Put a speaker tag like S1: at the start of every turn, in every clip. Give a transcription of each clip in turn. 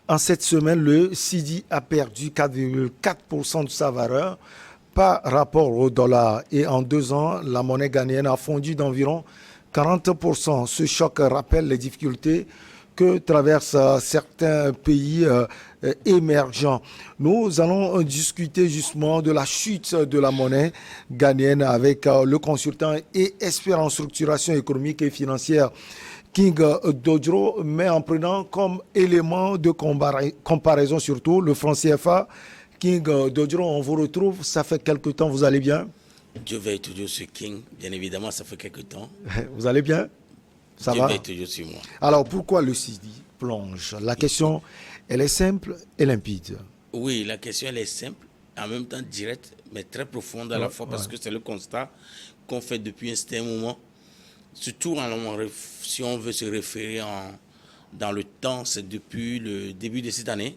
S1: En cette semaine, le cedi a perdu 4,4% de sa valeur par rapport au dollar. Et en 2 ans, la monnaie ghanéenne a fondu d'environ 40%. Ce choc rappelle les difficultés que traversent certains pays émergents. Nous allons discuter justement de la chute de la monnaie ghanéenne avec le consultant et expert en structuration économique et financière King Dodro, mais en prenant comme élément de comparaison surtout le franc CFA. King Dodro, on vous retrouve, ça fait quelque temps, vous allez bien?
S2: Dieu veille toujours sur King, bien évidemment, ça fait quelque temps.
S1: Vous allez bien? Ça
S2: Dieu
S1: va?
S2: veille toujours sur moi.
S1: Alors pourquoi le cedi plonge? La question, elle est simple et limpide.
S2: Oui, la question elle est simple, en même temps directe, mais très profonde à la fois parce que c'est le constat qu'on fait depuis un certain moment. Surtout si on veut se référer dans le temps, c'est depuis le début de cette année.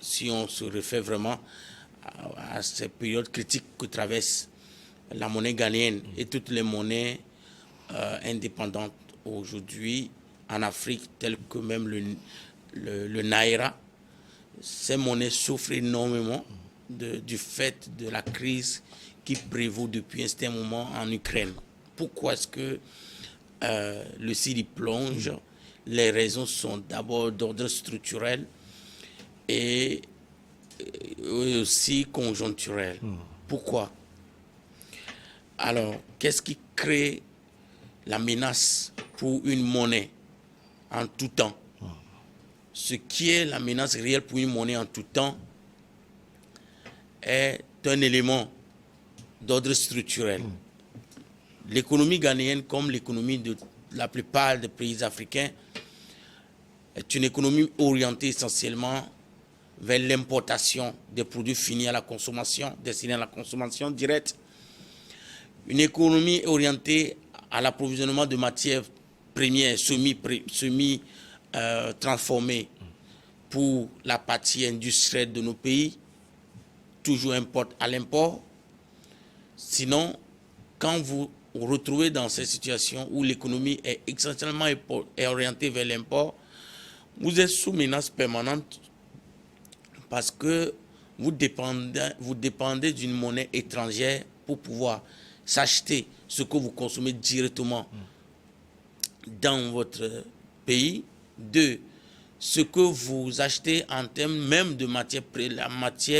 S2: Si on se réfère vraiment à ces périodes critiques que traverse la monnaie ghanéenne et toutes les monnaies indépendantes aujourd'hui en Afrique, telles que même le Naira, ces monnaies souffrent énormément du fait de la crise qui prévaut depuis un certain moment en Ukraine. Pourquoi est-ce que le cedi plonge? Les raisons sont d'abord d'ordre structurel et aussi conjoncturel. Pourquoi? Alors, qu'est-ce qui crée la menace pour une monnaie en tout temps? Ce qui est la menace réelle pour une monnaie en tout temps est un élément d'ordre structurel. L'économie ghanéenne, comme l'économie de la plupart des pays africains, est une économie orientée essentiellement vers l'importation des produits finis à la consommation, destinés à la consommation directe. Une économie orientée à l'approvisionnement de matières premières semi-transformées pour la partie industrielle de nos pays, toujours à l'import. Sinon, quand vous vous retrouvez dans cette situation où l'économie est essentiellement orientée vers l'import, vous êtes sous menace permanente parce que vous dépendez d'une monnaie étrangère pour pouvoir s'acheter ce que vous consommez directement dans votre pays. 2, ce que vous achetez en termes même de matière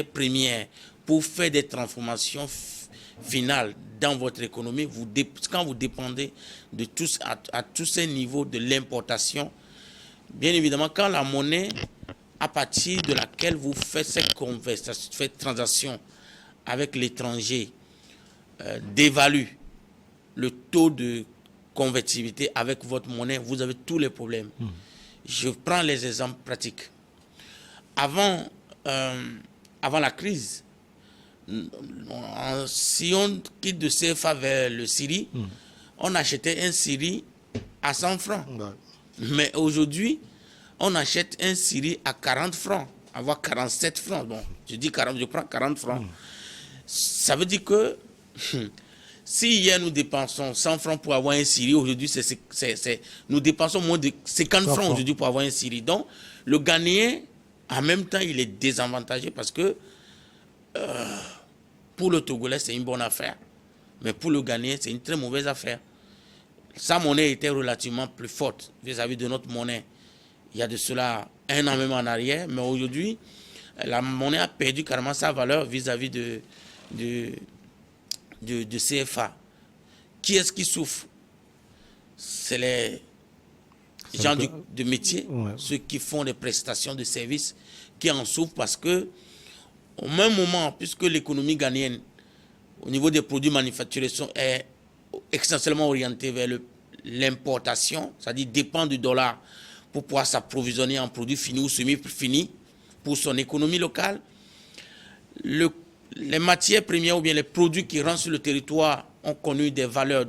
S2: première pour faire des transformations finales dans votre économie. Quand vous dépendez de à tous ces niveaux de l'importation, bien évidemment, quand la monnaie à partir de laquelle vous faites cette transaction avec l'étranger dévalue le taux de convertibilité avec votre monnaie, vous avez tous les problèmes. Je prends les exemples pratiques. Avant la crise, si on quitte de CFA vers le cedi, on achetait un cedi à 100 francs. Mais aujourd'hui, on achète un cedi à 40 francs, avoir 47 francs. Bon, je prends 40 francs. Ça veut dire que si hier nous dépensons 100 francs pour avoir un cedi, aujourd'hui nous dépensons moins de 50 francs aujourd'hui pour avoir un cedi. Donc, le Ghanéen, en même temps, il est désavantagé parce que pour le Togolais, c'est une bonne affaire. Mais pour le Ghanéen, c'est une très mauvaise affaire. Sa monnaie était relativement plus forte vis-à-vis de notre monnaie. Il y a de cela un an même en arrière, mais aujourd'hui, la monnaie a perdu carrément sa valeur vis-à-vis de CFA. Qui est-ce qui souffre? C'est les gens de métier, ceux qui font des prestations de services, qui en souffrent parce que, au même moment, puisque l'économie ghanéenne, au niveau des produits manufacturés, est essentiellement orientée vers l'importation, c'est-à-dire dépend du dollar pour pouvoir s'approvisionner en produits finis ou semi-finis pour son économie locale. Les matières premières ou bien les produits qui rentrent sur le territoire ont connu des valeurs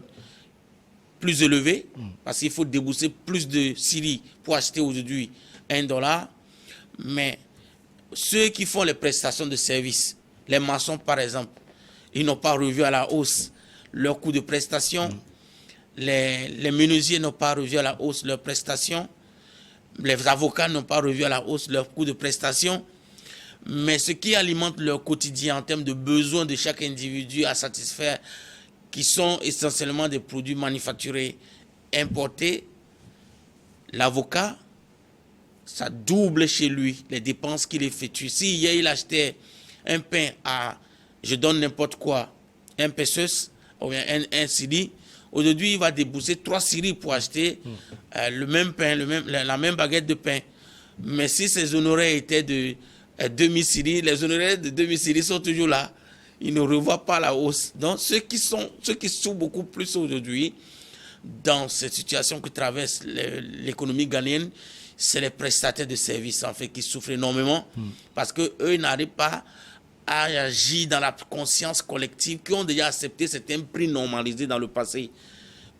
S2: plus élevées parce qu'il faut débourser plus de cedi pour acheter aujourd'hui $1. Mais ceux qui font les prestations de services, les maçons par exemple, ils n'ont pas revu à la hausse leur coût de prestation. Les menuisiers n'ont pas revu à la hausse leurs prestations. Les avocats n'ont pas revu à la hausse leur coût de prestation. Mais ce qui alimente leur quotidien en termes de besoins de chaque individu à satisfaire, qui sont essentiellement des produits manufacturés importés, l'avocat, ça double chez lui les dépenses qu'il effectue. Si hier il achetait un pain à, je donne n'importe quoi, un pesos ou bien un cedi, aujourd'hui il va débourser 3 cedis pour acheter le même pain, la même baguette de pain. Mais si ses honoraires étaient de demi-cedis, les honoraires de demi-cedis sont toujours là. Ils ne revoient pas la hausse. Donc ceux qui souffrent beaucoup plus aujourd'hui dans cette situation que traverse l'économie ghanéenne, c'est les prestataires de services en fait qui souffrent énormément parce que eux n'arrivent pas à agir dans la conscience collective, qui ont déjà accepté certains prix normalisés dans le passé.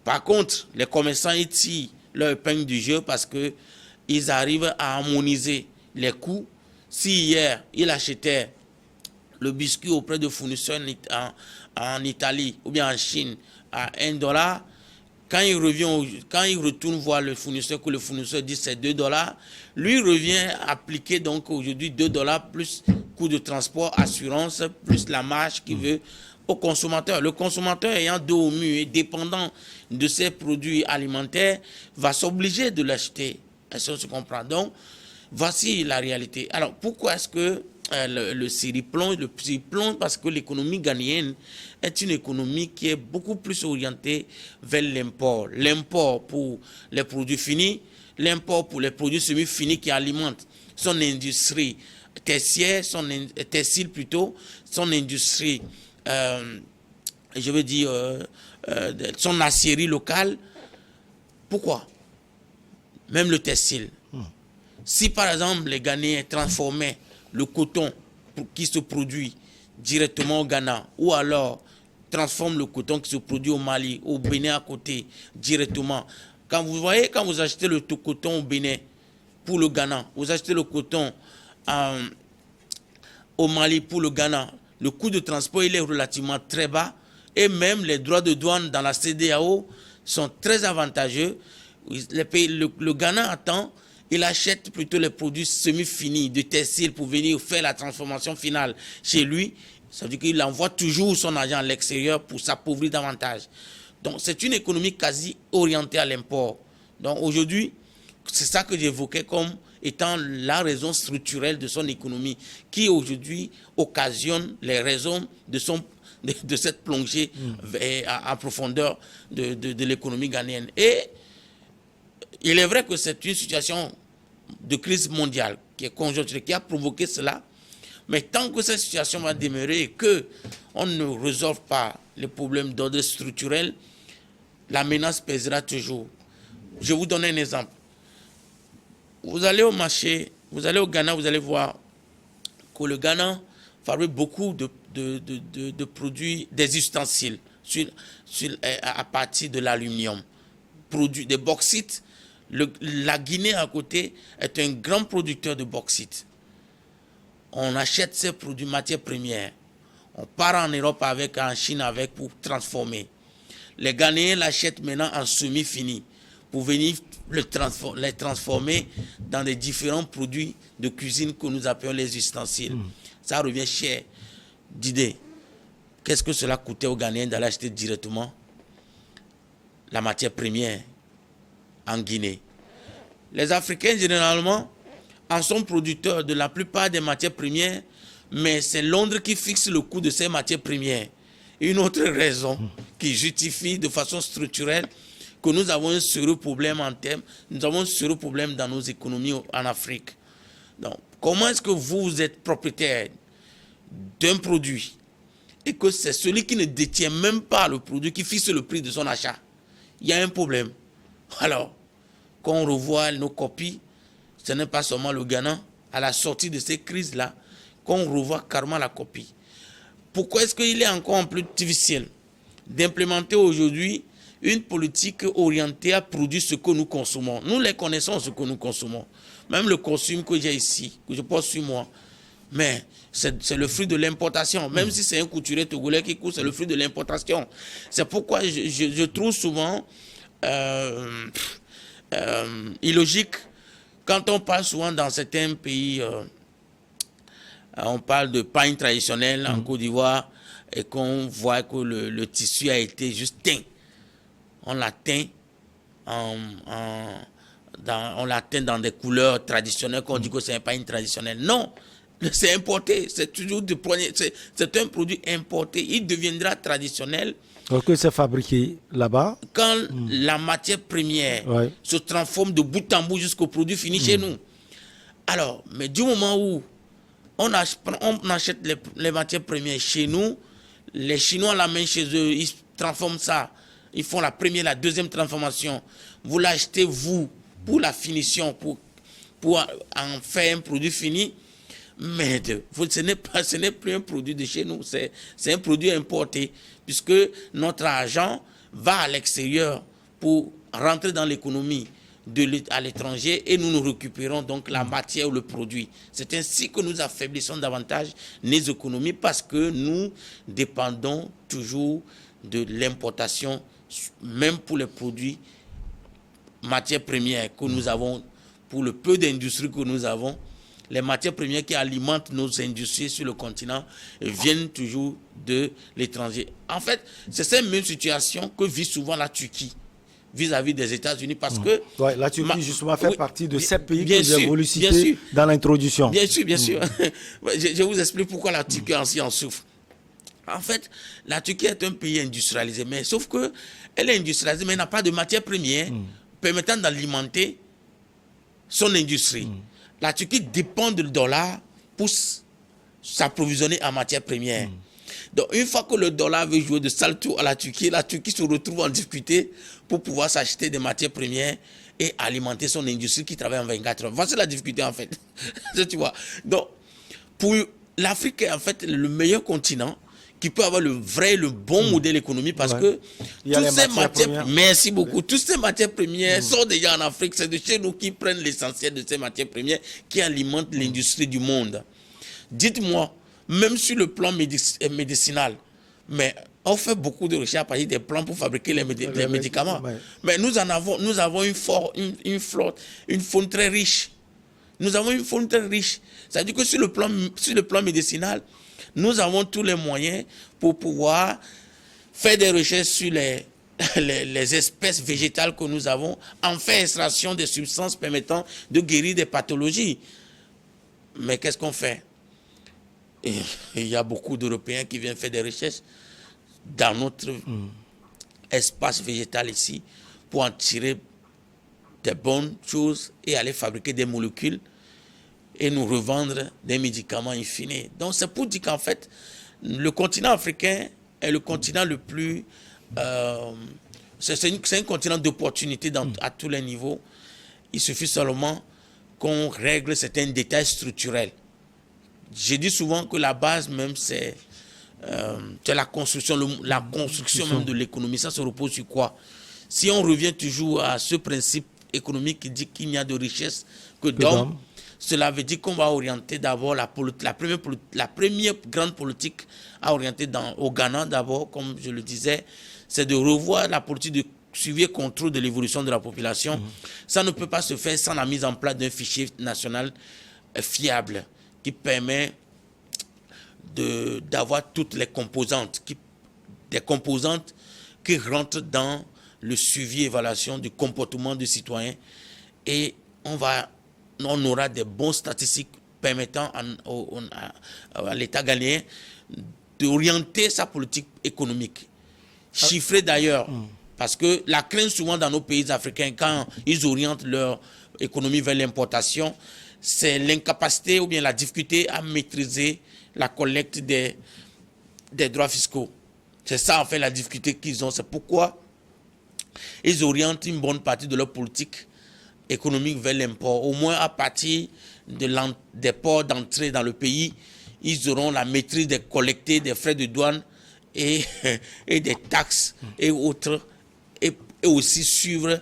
S2: Par contre, les commerçants ils tirent leur épingle du jeu parce que ils arrivent à harmoniser les coûts. Si hier ils achetaient le biscuit auprès de fournisseurs en Italie ou bien en Chine à $1, quand il retourne voir le fournisseur, que le fournisseur dit c'est $2, lui revient appliquer donc aujourd'hui $2 plus coût de transport, assurance, plus la marge qu'il veut au consommateur. Le consommateur ayant dos au mur et dépendant de ces produits alimentaires va s'obliger de l'acheter. Est-ce qu'on se comprend? Donc, voici la réalité. Alors, pourquoi est-ce que le CIRI plonge? Le CIRI plonge parce que l'économie ghanéenne est une économie qui est beaucoup plus orientée vers l'import. L'import pour les produits finis, l'import pour les produits semi-finis qui alimentent son industrie tertiaire, textile plutôt, son industrie, je veux dire, son aciérie locale. Pourquoi? Même le textile. Si par exemple les Ghanéens transformaient le coton qui se produit directement au Ghana, ou alors transforment le coton qui se produit au Mali, au Bénin à côté, directement. Quand vous achetez le coton au Bénin pour le Ghana, vous achetez le coton au Mali pour le Ghana, le coût de transport il est relativement très bas et même les droits de douane dans la CEDEAO sont très avantageux. Le Ghana attend, il achète plutôt les produits semi-finis de textile pour venir faire la transformation finale chez lui. Ça veut dire qu'il envoie toujours son argent à l'extérieur pour s'appauvrir davantage. Donc c'est une économie quasi orientée à l'import. Donc aujourd'hui, c'est ça que j'évoquais comme étant la raison structurelle de son économie qui aujourd'hui occasionne les raisons de cette plongée en profondeur de l'économie ghanéenne. Et il est vrai que c'est une situation de crise mondiale qui est conjoncturelle, qui a provoqué cela. Mais tant que cette situation va demeurer et qu'on ne résolve pas les problèmes d'ordre structurel, la menace pèsera toujours. Je vous donne un exemple. Vous allez au marché, vous allez au Ghana, vous allez voir que le Ghana fabrique beaucoup de produits, des ustensiles à partir de l'aluminium. Des bauxites. La Guinée à côté est un grand producteur de bauxite. On achète ces produits matières premières. On part en Europe avec, en Chine avec pour transformer. Les Ghanéens l'achètent maintenant en semi-fini pour venir les transformer dans des différents produits de cuisine que nous appelons les ustensiles. Ça revient cher. D'idée. Qu'est-ce que cela coûtait aux Ghanéens d'aller acheter directement la matière première en Guinée? Les Africains, généralement, en sont producteurs de la plupart des matières premières, mais c'est Londres qui fixe le coût de ces matières premières. Une autre raison qui justifie de façon structurelle que nous avons un sérieux problème dans nos économies en Afrique. Donc, comment est-ce que vous êtes propriétaire d'un produit et que c'est celui qui ne détient même pas le produit qui fixe le prix de son achat? Il y a un problème. Alors, quand on revoit nos copies, ce n'est pas seulement le Ghana, à la sortie de ces crises-là, qu'on revoit carrément la copie. Pourquoi est-ce qu'il est encore plus difficile d'implémenter aujourd'hui une politique orientée à produire ce que nous consommons? Nous les connaissons, ce que nous consommons. Même le costume que j'ai ici, que je porte sur moi, mais c'est le fruit de l'importation. Même si c'est un couturier togolais qui court, c'est le fruit de l'importation. C'est pourquoi je trouve souvent illogique Quand on parle souvent dans certains pays, on parle de pain traditionnel en Côte d'Ivoire et qu'on voit que le tissu a été juste teint. On l'a teint on la teint dans des couleurs traditionnelles qu'on dit que c'est un pain traditionnel. Non, c'est importé. C'est toujours c'est un produit importé. Il deviendra traditionnel.
S1: Alors que c'est fabriqué là-bas.
S2: Quand la matière première se transforme de bout en bout jusqu'au produit fini chez nous. Alors, mais du moment où on achète les matières premières chez nous, les Chinois la main chez eux, ils transforment ça. Ils font la première, la deuxième transformation. Vous l'achetez, vous, pour la finition, pour en faire un produit fini. Mais ce n'est plus un produit de chez nous, c'est un produit importé, puisque notre argent va à l'extérieur pour rentrer dans l'économie à l'étranger et nous récupérons donc la matière ou le produit. C'est ainsi que nous affaiblissons davantage nos économies parce que nous dépendons toujours de l'importation, même pour les produits, matières premières que nous avons, pour le peu d'industrie que nous avons. Les matières premières qui alimentent nos industries sur le continent viennent toujours de l'étranger. En fait, c'est cette même situation que vit souvent la Turquie vis-à-vis des États-Unis parce que...
S1: Ouais, la Turquie, justement, fait partie de ces pays que j'ai voulu citer dans l'introduction.
S2: Bien sûr, bien sûr. Je vous explique pourquoi la Turquie en souffre. En fait, la Turquie est un pays industrialisé, mais sauf qu'elle est industrialisée, mais elle n'a pas de matières premières permettant d'alimenter son industrie. La Turquie dépend du dollar pour s'approvisionner en matières premières. Donc, une fois que le dollar veut jouer de sale tour à la Turquie se retrouve en difficulté pour pouvoir s'acheter des matières premières et alimenter son industrie qui travaille en 24 heures. Voici la difficulté, en fait. Tu vois. Donc, pour l'Afrique est en fait le meilleur continent qui peut avoir le bon modèle économique parce que toutes ces matières, merci beaucoup, toutes ces matières premières sont déjà en Afrique. C'est de chez nous qui prennent l'essentiel de ces matières premières qui alimentent l'industrie du monde. Dites-moi, même sur le plan médicinal, mais on fait beaucoup de recherches à partir des plants pour fabriquer les médicaments. Mais nous avons une faune très riche. Nous avons une faune très riche. C'est-à-dire que sur le plan médicinal, nous avons tous les moyens pour pouvoir faire des recherches sur les espèces végétales que nous avons, en faire extraction des substances permettant de guérir des pathologies. Mais qu'est-ce qu'on fait? Et il y a beaucoup d'Européens qui viennent faire des recherches dans notre espace végétal ici pour en tirer des bonnes choses et aller fabriquer des molécules et nous revendre des médicaments infinis. Donc c'est pour dire qu'en fait, le continent africain est le continent le plus... c'est un continent d'opportunités à tous les niveaux. Il suffit seulement qu'on règle certains détails structurels. J'ai dit souvent que la base même, c'est la construction, même de l'économie. Ça se repose sur quoi? Si on revient toujours à ce principe économique qui dit qu'il n'y a de richesse que d'hommes, cela veut dire qu'on va orienter d'abord la première grande politique à orienter au Ghana d'abord, comme je le disais, c'est de revoir la politique de suivi et contrôle de l'évolution de la population. Ça ne peut pas se faire sans la mise en place d'un fichier national fiable qui permet d'avoir toutes les composantes, des composantes qui rentrent dans le suivi et évaluation du comportement du citoyen et on aura des bonnes statistiques permettant à l'État ghanéen d'orienter sa politique économique. Chiffrée d'ailleurs, parce que la crainte souvent dans nos pays africains, quand ils orientent leur économie vers l'importation, c'est l'incapacité ou bien la difficulté à maîtriser la collecte des droits fiscaux. C'est ça en fait la difficulté qu'ils ont. C'est pourquoi ils orientent une bonne partie de leur politique économique vers l'import. Au moins à partir des ports d'entrée dans le pays, ils auront la maîtrise des collectés, des frais de douane et des taxes et autres, et aussi suivre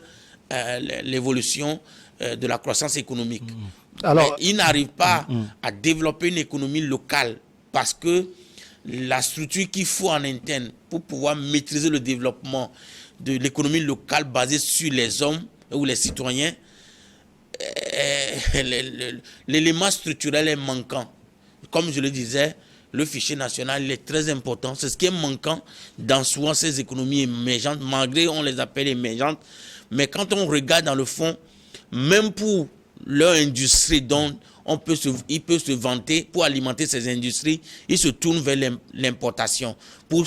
S2: l'évolution de la croissance économique. Alors, mais ils n'arrivent pas à développer une économie locale parce que la structure qu'il faut en interne pour pouvoir maîtriser le développement de l'économie locale basée sur les hommes ou les citoyens l'élément structurel est manquant. Comme je le disais, le fichier national il est très important. C'est ce qui est manquant dans souvent ces économies émergentes, malgré on les appelle émergentes. Mais quand on regarde dans le fond, même pour leur industrie dont ils peuvent se vanter pour alimenter ces industries, ils se tournent vers l'importation pour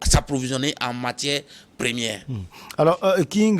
S2: s'approvisionner en matières premières.
S1: Alors, King,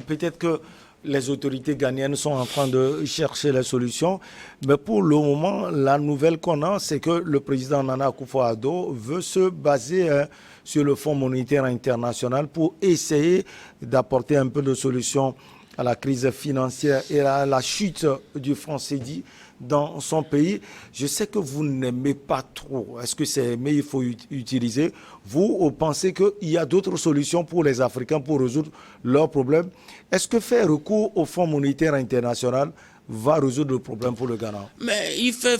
S1: peut-être que les autorités ghanéennes sont en train de chercher les solutions, mais pour le moment, la nouvelle qu'on a, c'est que le président Nana Akufo-Addo veut se baser sur le Fonds monétaire international pour essayer d'apporter un peu de solution à la crise financière et à la chute du franc CFA dans son pays. Je sais que vous n'aimez pas trop. Est-ce que c'est mais il faut utiliser? Vous pensez qu'il y a d'autres solutions pour les Africains pour résoudre leurs problèmes? Est-ce que faire recours au Fonds monétaire international va résoudre le problème pour le Ghana?
S2: Mais il fait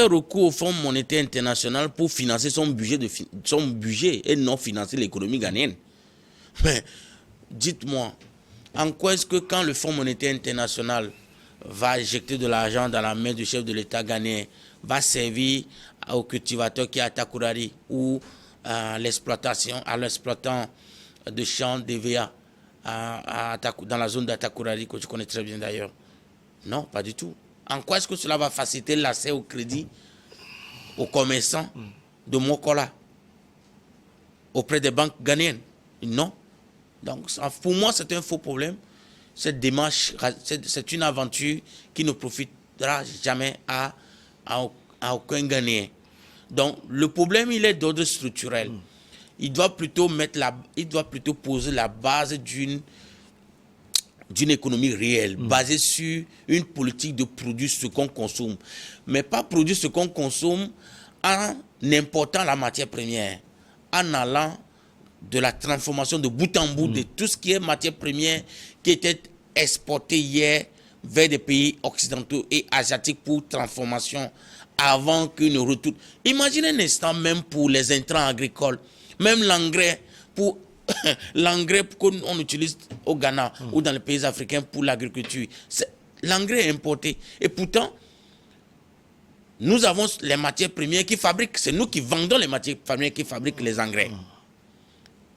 S2: recours au Fonds monétaire international pour financer son budget et non financer l'économie ghanéenne. Mais dites-moi, en quoi est-ce que quand le Fonds monétaire international va injecter de l'argent dans la main du chef de l'État ghanéen, va servir au cultivateur qui est à Takoradi ou à l'exploitant de champs d'EVA dans la zone d'Atakoradi que je connais très bien d'ailleurs? Non, pas du tout. En quoi est-ce que cela va faciliter l'accès au crédit aux commerçants de Mokola auprès des banques ghanéennes? Non. Donc, pour moi, c'est un faux problème. Cette démarche, c'est une aventure qui ne profitera jamais à aucun Ghanéen. Donc, le problème, il est d'ordre structurel. Il doit plutôt poser la base d'une économie réelle, basée sur une politique de produire ce qu'on consomme. Mais pas produire ce qu'on consomme en important la matière première, en allant de la transformation de bout en bout de tout ce qui est matière première qui était exporté hier vers des pays occidentaux et asiatiques pour transformation avant qu'ils ne retournent. Imaginez un instant, même pour les intrants agricoles, même l'engrais qu'on utilise au Ghana ou dans les pays africains pour l'agriculture. L'engrais est importé. Et pourtant, nous avons les matières premières qui fabriquent. C'est nous qui vendons les matières premières qui fabriquent les engrais.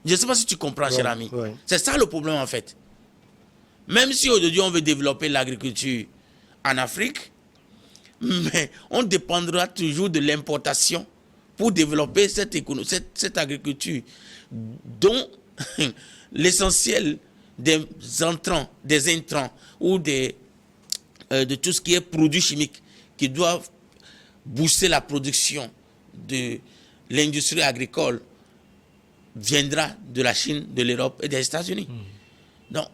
S2: Je ne sais pas si tu comprends, cher ami. C'est ça le problème en fait. Même si aujourd'hui on veut développer l'agriculture en Afrique, mais on dépendra toujours de l'importation pour développer cette agriculture dont l'essentiel des intrants ou de tout ce qui est produits chimiques qui doivent booster la production de l'industrie agricole viendra de la Chine, de l'Europe et des États-Unis. Donc,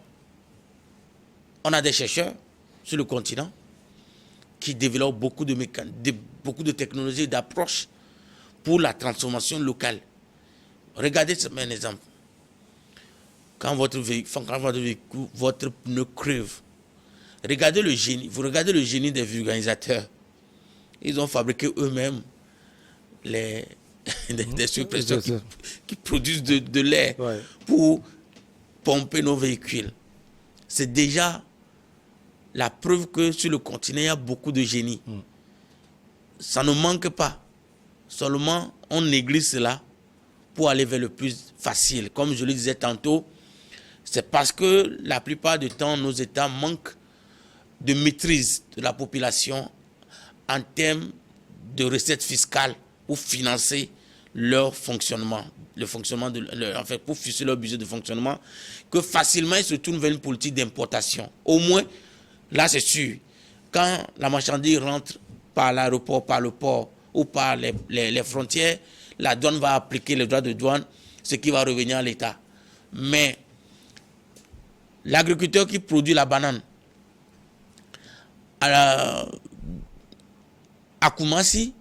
S2: on a des chercheurs sur le continent qui développent beaucoup de technologies d'approche pour la transformation locale. Regardez un exemple. Quand votre pneu crève, regardez le génie des vulgarisateurs. Ils ont fabriqué eux-mêmes des suppresseurs qui produisent de l'air pour pomper nos véhicules. C'est déjà la preuve que sur le continent, il y a beaucoup de génie. Ça ne manque pas. Seulement, on néglige cela pour aller vers le plus facile. Comme je le disais tantôt, c'est parce que la plupart du temps, nos États manquent de maîtrise de la population en termes de recettes fiscales pour financer leur fonctionnement, pour financer leur budget de fonctionnement, que facilement ils se tournent vers une politique d'importation. Au moins, là c'est sûr, quand la marchandise rentre par l'aéroport, par le port ou par les frontières, la douane va appliquer les droits de douane, ce qui va revenir à l'État. Mais l'agriculteur qui produit la banane à Koumassi,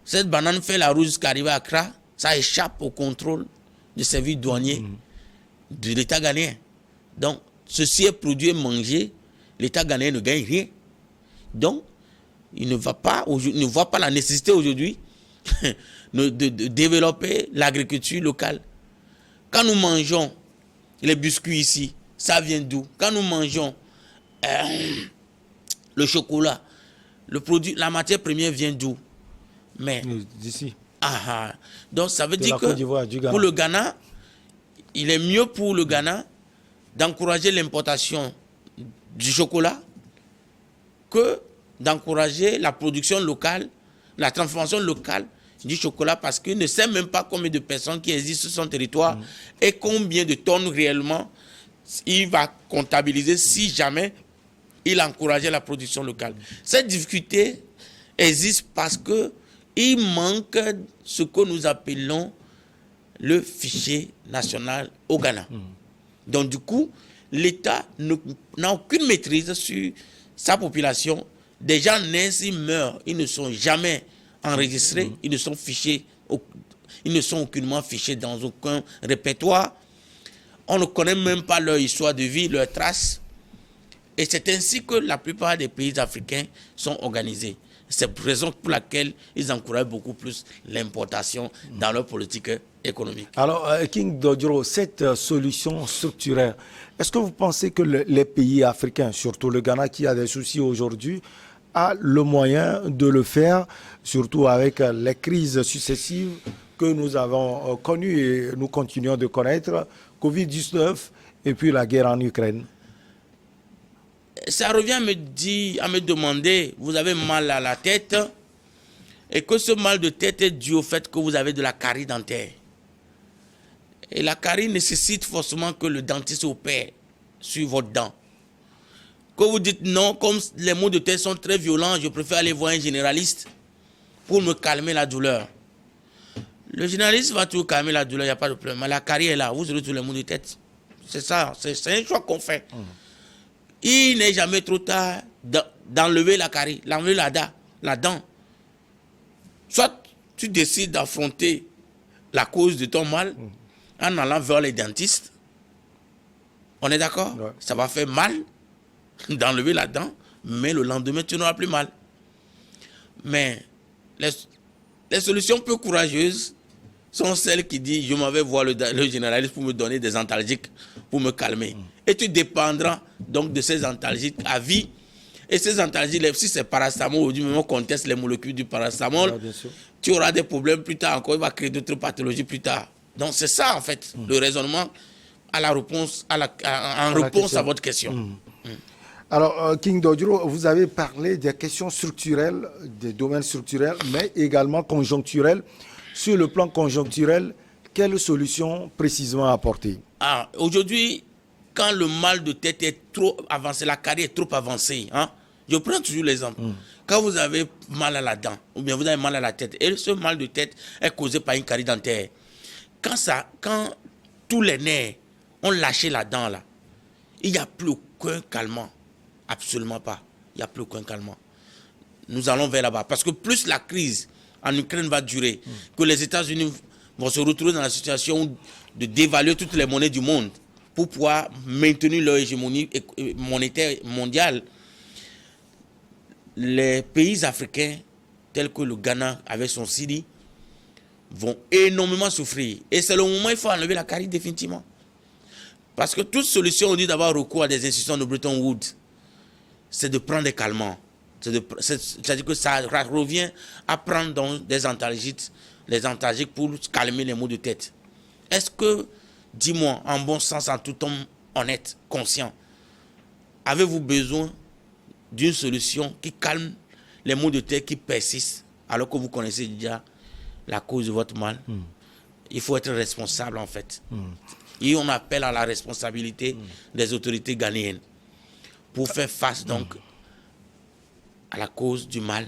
S2: cette banane fait la route jusqu'à arriver à Accra, ça échappe au contrôle du service douanier de l'État ghanéen. Donc, ceci est produit et mangé, l'État ghanéen ne gagne rien. Donc, il ne voit pas la nécessité aujourd'hui de développer l'agriculture locale. Quand nous mangeons les biscuits ici, ça vient d'où? Quand nous mangeons le chocolat, le produit, la matière première vient d'où? Mais
S1: d'ici.
S2: Donc ça veut
S1: de
S2: dire que pour le Ghana, il est mieux pour le Ghana d'encourager l'importation du chocolat que d'encourager la production locale, la transformation locale du chocolat, parce qu'il ne sait même pas combien de personnes qui existent sur son territoire et combien de tonnes réellement il va comptabiliser si jamais il encourageait la production locale. Cette difficulté existe parce que il manque ce que nous appelons le fichier national au Ghana. Donc du coup, l'État n'a aucune maîtrise sur sa population. Des gens naissent, ils meurent, ils ne sont jamais enregistrés, ils ne sont fichés, ils ne sont aucunement fichés dans aucun répertoire. On ne connaît même pas leur histoire de vie, leurs traces. Et c'est ainsi que la plupart des pays africains sont organisés. C'est la raison pour laquelle ils encouragent beaucoup plus l'importation dans leur politique économique.
S1: Alors, King Dodjoro, cette solution structurelle, est-ce que vous pensez que les pays africains, surtout le Ghana qui a des soucis aujourd'hui, a le moyen de le faire, surtout avec les crises successives que nous avons connues et nous continuons de connaître, Covid-19 et puis la guerre en Ukraine?
S2: Ça revient à me demander, vous avez mal à la tête et que ce mal de tête est dû au fait que vous avez de la carie dentaire. Et la carie nécessite forcément que le dentiste opère sur votre dent. Que vous dites non, comme les maux de tête sont très violents, je préfère aller voir un généraliste pour me calmer la douleur. Le généraliste va toujours calmer la douleur, il n'y a pas de problème. Mais la carie est là, vous aurez tous les maux de tête. C'est ça, c'est un choix qu'on fait. Il n'est jamais trop tard d'enlever la carie, d'enlever la dent. Soit tu décides d'affronter la cause de ton mal en allant vers les dentistes. On est d'accord? Ouais. Ça va faire mal d'enlever la dent, mais le lendemain, tu n'auras plus mal. Mais les solutions peu courageuses sont celles qui disent je m'en vais voir le généraliste pour me donner des antalgiques pour me calmer. Et tu dépendras donc de ces antalgiques à vie. Et ces antalgiques, si c'est paracétamol, aujourd'hui même on conteste les molécules du paracétamol, tu auras des problèmes plus tard encore, il va créer d'autres pathologies plus tard. Donc c'est ça en fait le raisonnement à la réponse, en réponse à votre question.
S1: Alors, King Dodjoro, vous avez parlé des questions structurelles, des domaines structurels, mais également conjoncturels. Sur le plan conjoncturel, quelles solutions précisément apporter?
S2: Aujourd'hui, quand le mal de tête est trop avancé, la carie est trop avancée, je prends toujours l'exemple. Quand vous avez mal à la dent, ou bien vous avez mal à la tête, et ce mal de tête est causé par une carie dentaire, quand tous les nerfs ont lâché la dent, là, il n'y a plus aucun calmant. Absolument pas. Il n'y a plus aucun calmant. Nous allons vers là-bas. Parce que plus la crise en Ukraine va durer, que les États-Unis vont se retrouver dans la situation de dévaluer toutes les monnaies du monde pour pouvoir maintenir leur hégémonie monétaire mondiale, les pays africains, tels que le Ghana avec son Sidi, vont énormément souffrir. Et c'est le moment où il faut enlever la carie définitivement. Parce que toute solution, on dit d'avoir recours à des institutions de Bretton Woods, c'est de prendre des calmants. C'est-à-dire que ça revient à prendre donc des antalgiques, les antalgiques pour calmer les maux de tête. Est-ce que, dis-moi, en bon sens, en tout homme honnête, conscient, avez-vous besoin d'une solution qui calme les maux de tête qui persistent alors que vous connaissez déjà la cause de votre mal? Il faut être responsable en fait. Et on appelle à la responsabilité des autorités ghanéennes pour faire face donc à la cause du mal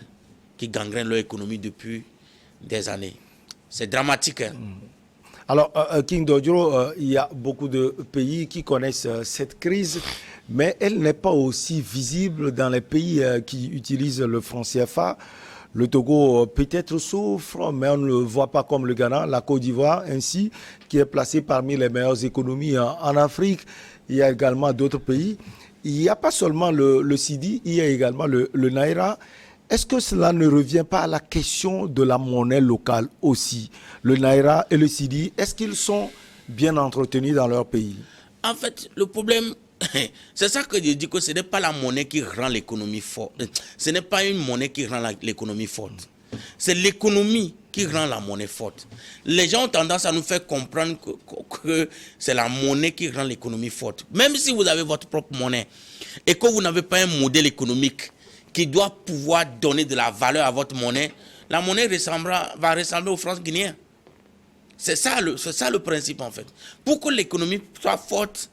S2: qui gangrène leur économie depuis des années. C'est dramatique.
S1: Alors, King Dodjoro, il y a beaucoup de pays qui connaissent cette crise, mais elle n'est pas aussi visible dans les pays qui utilisent le franc CFA. Le Togo peut-être souffre, mais on ne le voit pas comme le Ghana, la Côte d'Ivoire ainsi, qui est placée parmi les meilleures économies en Afrique. Il y a également d'autres pays. Il n'y a pas seulement le Sidi, il y a également le Naira. Est-ce que cela ne revient pas à la question de la monnaie locale aussi? Le Naira et le Sidi, est-ce qu'ils sont bien entretenus dans leur pays?
S2: En fait, le problème c'est ça que je dis, que ce n'est pas la monnaie qui rend l'économie forte. Ce n'est pas une monnaie qui rend l'économie forte. C'est l'économie qui rend la monnaie forte. Les gens ont tendance à nous faire comprendre que c'est la monnaie qui rend l'économie forte. Même si vous avez votre propre monnaie et que vous n'avez pas un modèle économique qui doit pouvoir donner de la valeur à votre monnaie, la monnaie va ressembler aux francs guinéens. C'est ça le principe en fait. Pour que l'économie soit forte,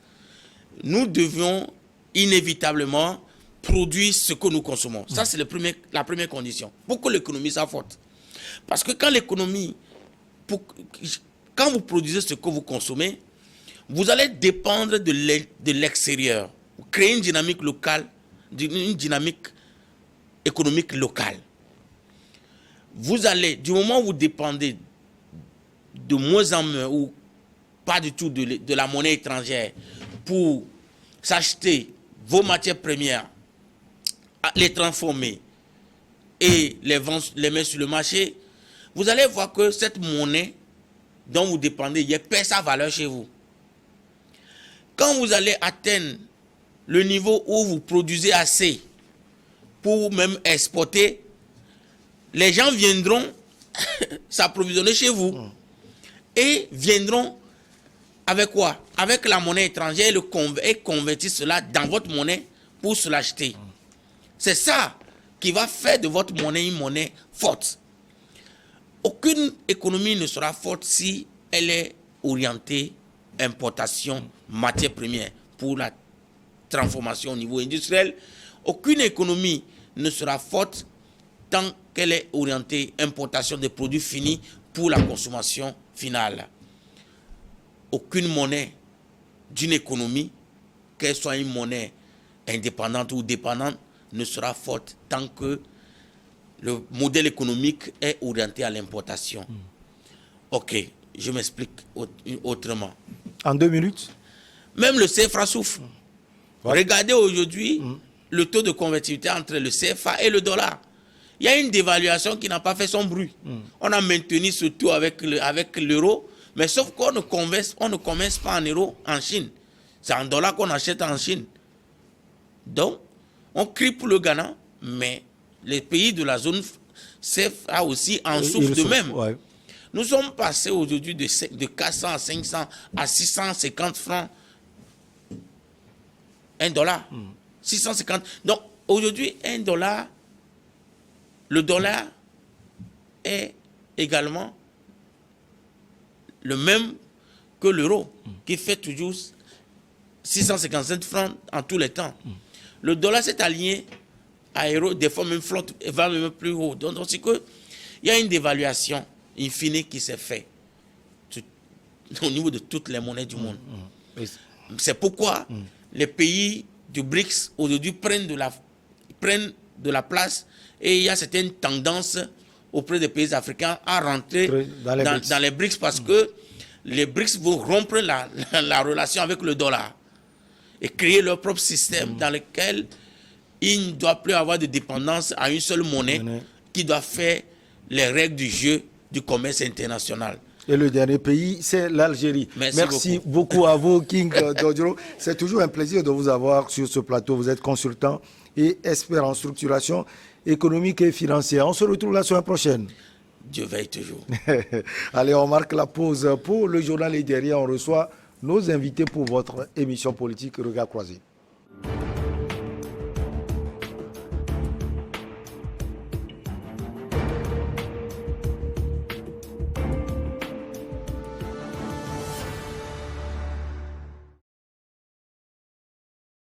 S2: nous devions inévitablement produire ce que nous consommons. Ça, c'est la première condition. Pour que l'économie soit forte. Parce que quand vous produisez ce que vous consommez, vous allez dépendre de l'extérieur. Créer une dynamique locale, une dynamique économique locale. Vous allez, du moment où vous dépendez de moins en moins ou pas du tout de la monnaie étrangère pour s'acheter vos matières premières, les transformer et les mettre sur le marché, vous allez voir que cette monnaie dont vous dépendez, il perd sa valeur chez vous. Quand vous allez atteindre le niveau où vous produisez assez pour même exporter, les gens viendront s'approvisionner chez vous et viendront avec quoi? Avec la monnaie étrangère et convertir cela dans votre monnaie pour se l'acheter. C'est ça qui va faire de votre monnaie une monnaie forte. Aucune économie ne sera forte si elle est orientée importation, matières premières pour la transformation au niveau industriel. Aucune économie ne sera forte tant qu'elle est orientée importation des produits finis pour la consommation finale. Aucune monnaie d'une économie, qu'elle soit une monnaie indépendante ou dépendante, ne sera forte tant que le modèle économique est orienté à l'importation. Ok, je m'explique autrement.
S1: En 2 minutes?
S2: Même le CFA souffre. Regardez aujourd'hui le taux de convertibilité entre le CFA et le dollar. Il y a une dévaluation qui n'a pas fait son bruit. On a maintenu ce taux avec l'euro, mais sauf qu'on ne commerce pas en euros en Chine. C'est en dollars qu'on achète en Chine. Donc, on crie pour le Ghana, mais les pays de la zone CFA aussi en souffrent de même. Ouais. Nous sommes passés aujourd'hui de 400 à 500 à 650 francs. $1. 650. Donc, aujourd'hui, $1, le dollar est également le même que l'euro, qui fait toujours 657 francs en tous les temps. Le dollar s'est aligné à l'euro, des fois même flotte, va même plus haut. Donc, c'est que il y a une dévaluation infinie qui s'est faite au niveau de toutes les monnaies du monde. C'est pourquoi les pays du BRICS aujourd'hui prennent de la place, et il y a certaines tendances auprès des pays africains à rentrer dans les BRICS parce que les BRICS vont rompre la relation avec le dollar et créer leur propre système dans lequel il ne doit plus avoir de dépendance à une seule monnaie qui doit faire les règles du jeu du commerce international.
S1: Et le dernier pays, c'est l'Algérie. Merci beaucoup à vous, King Dodjoro. C'est toujours un plaisir de vous avoir sur ce plateau. Vous êtes consultant et expert en structuration économique et financière. On se retrouve la semaine prochaine.
S2: Dieu veille toujours.
S1: Allez, on marque la pause pour le journal et derrière, on reçoit nos invités pour votre émission politique Regard Croisé.